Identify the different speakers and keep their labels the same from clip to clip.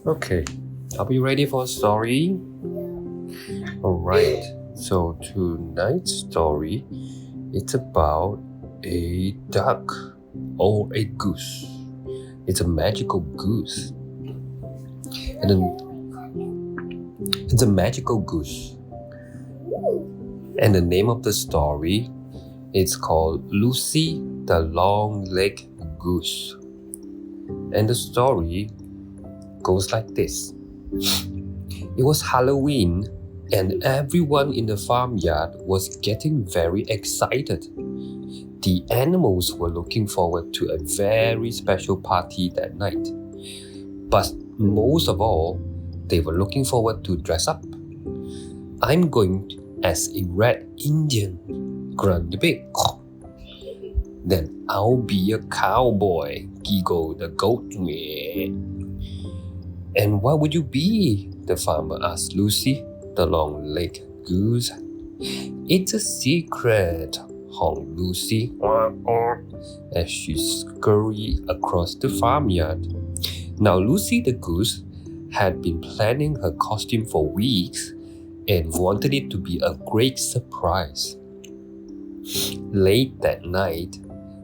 Speaker 1: Okay, are we ready for a story? Alright, so tonight's story, it's about a duck or a goose. It's a magical goose. And then it's a magical goose. And the name of the story is called Lucy the Long-legged Goose. And the story goes like this. It was Halloween and everyone in the farmyard was getting very excited. The animals were looking forward to a very special party that night. But most of all, they were looking forward to dress up. I'm going as a red Indian, grunted the pig. Then I'll be a cowboy, giggled the goat. And what would you be? The farmer asked Lucy, the long-legged goose. It's a secret, honked Lucy as she scurried across the farmyard. Now Lucy the goose had been planning her costume for weeks and wanted it to be a great surprise. Late that night,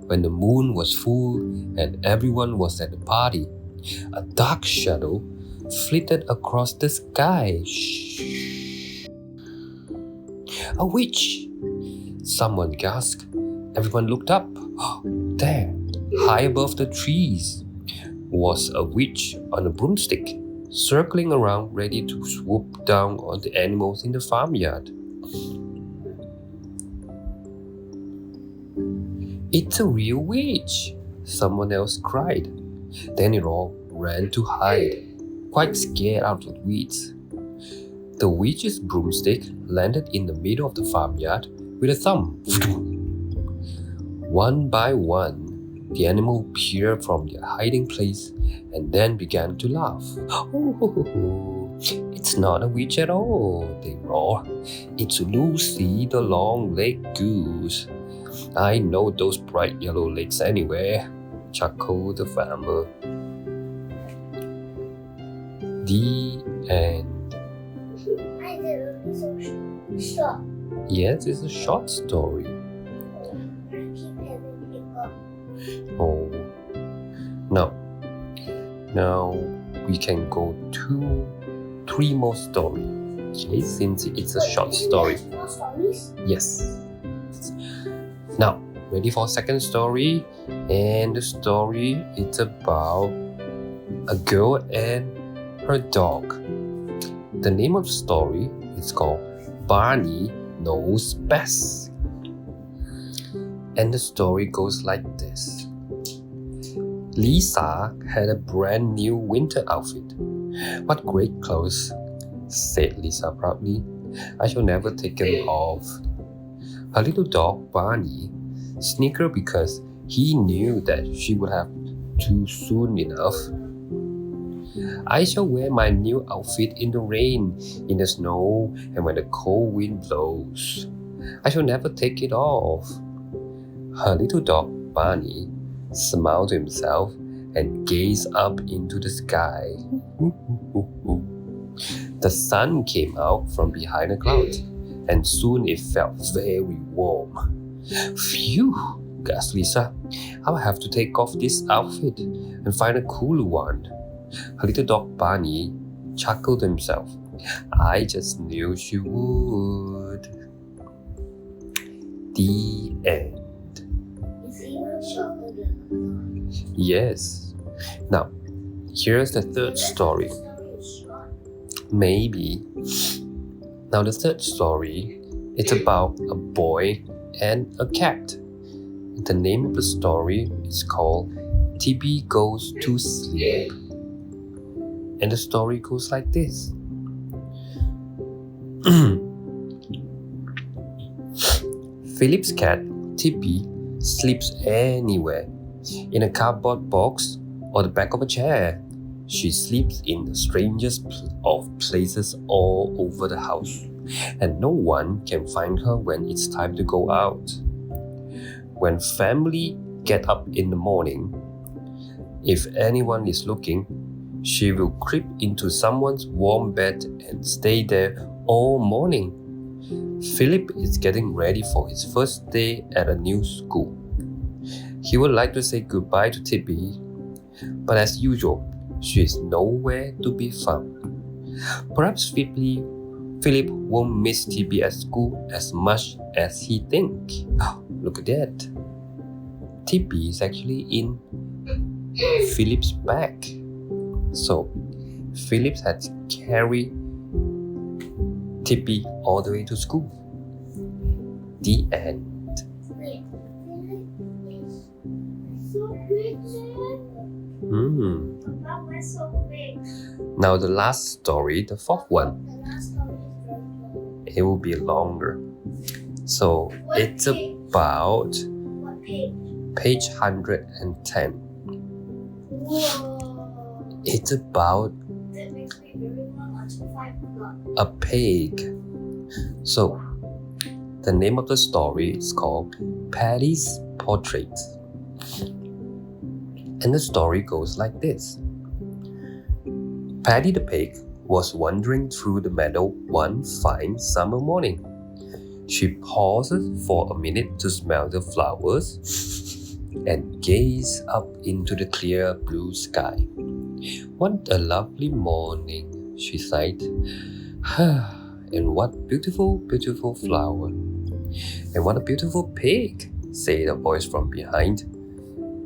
Speaker 1: when the moon was full and everyone was at the party, a dark shadow flitted across the sky. Shh. A witch! Someone gasped. Everyone looked up. There, high above the trees, was a witch on a broomstick, circling around ready to swoop down on the animals in the farmyard. It's a real witch, someone else cried. Then it all ran to hide, quite scared out of the weeds. The witch's broomstick landed in the middle of the farmyard with a thump. One by one, the animals appeared from their hiding place and then began to laugh. Oh, it's not a witch at all, they roared. It's Lucy the long-legged goose. I know those bright yellow legs anywhere, chuckled the farmer. The end. Yes, it's a short story. Oh, now we can go 3 more stories. Okay, since it's a short story. Yes. Now, ready for second story? And the story is about a girl and her dog. The name of the story is called Barney Knows Best. And the story goes like this. Lisa had a brand new winter outfit. What great clothes, said Lisa proudly. I shall never take them off. Her little dog Barney snickered because he knew that she would have to soon enough. I shall wear my new outfit in the rain, in the snow, and when the cold wind blows. I shall never take it off. Her little dog Barney smiled to himself and gazed up into the sky. The sun came out from behind a cloud, and soon it felt very warm. Phew, gasped Lisa. I'll have to take off this outfit and find a cooler one. Her little dog Barney chuckled to himself. I just knew she would. The end. Yes. Now, here's the third story. Maybe. Now, the third story is about a boy and a cat. The name of the story is called Tibby Goes to Sleep. And the story goes like this. Philip's cat, Tibby, sleeps anywhere, in a cardboard box or the back of a chair. She sleeps in the strangest of places all over the house, and no one can find her when it's time to go out. When family get up in the morning, if anyone is looking, She will creep into someone's warm bed and stay there all morning. Philip is getting ready for his first day at a new school. He would like to say goodbye to Tibby, but as usual, she is nowhere to be found. Perhaps Philip won't miss Tibby at school as much as he thinks. Oh, look at that. Tibby is actually in Philip's bag. So, Philip had to carry Tibby all the way to school. The end. Now the last story, the fourth one. It will be longer. So it's about page 110.
Speaker 2: Whoa.
Speaker 1: It's about
Speaker 2: That makes me very long until 5 o'clock.
Speaker 1: a pig. So the name of the story is called Patti's Portrait. And the story goes like this. Patti the pig was wandering through the meadow one fine summer morning. She pauses for a minute to smell the flowers and gaze up into the clear blue sky. What a lovely morning, she sighed. And what beautiful, beautiful flower. And what a beautiful pig, said a voice from behind.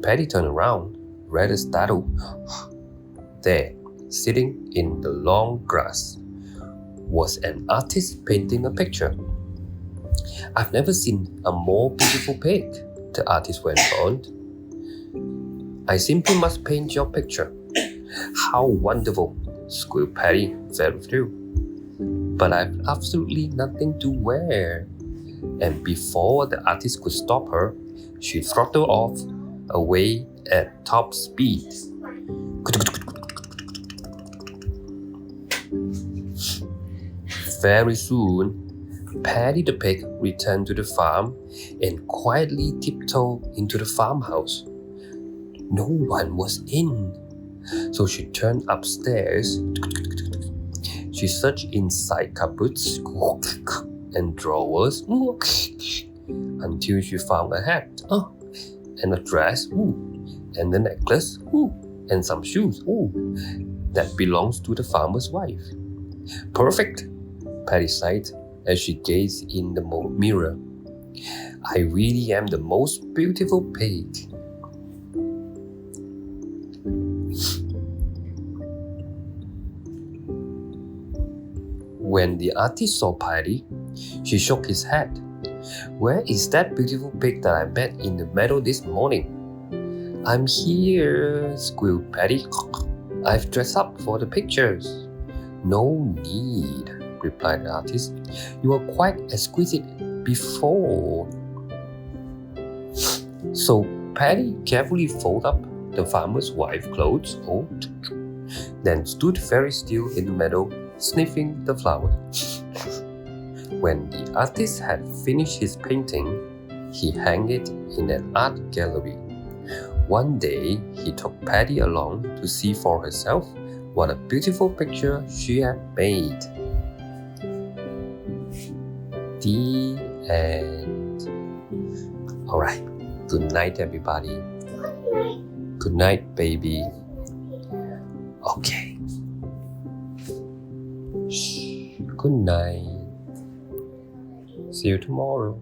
Speaker 1: Patti turned around, rather startled. There, sitting in the long grass, was an artist painting a picture. I've never seen a more beautiful pig, the artist went on. I simply must paint your picture. How wonderful, squealed Patti, very through. But I've absolutely nothing to wear. And before the artist could stop her, she throttled off away at top speed. Very soon, Patti the pig returned to the farm and quietly tiptoed into the farmhouse. No one was in, so she turned upstairs. She searched inside cupboards and drawers until she found a hat, and a dress, and a necklace, and some shoes that belongs to the farmer's wife. Perfect, Patti sighed as she gazed in the mirror. I really am the most beautiful pig. When the artist saw Patti, she shook his head. Where is that beautiful pig that I met in the meadow this morning? I'm here, squealed Patti. I've dressed up for the pictures. No need, replied the artist. You were quite exquisite before. So Patti carefully folded up the farmer's wife's clothes, then stood very still in the meadow, sniffing the flowers. When the artist had finished his painting, he hung it in an art gallery. One day, he took Patti along to see for herself what a beautiful picture she had made. The end. Alright, good night everybody.
Speaker 2: Good night.
Speaker 1: Good night, baby. Okay. Shh. Good night. See you tomorrow.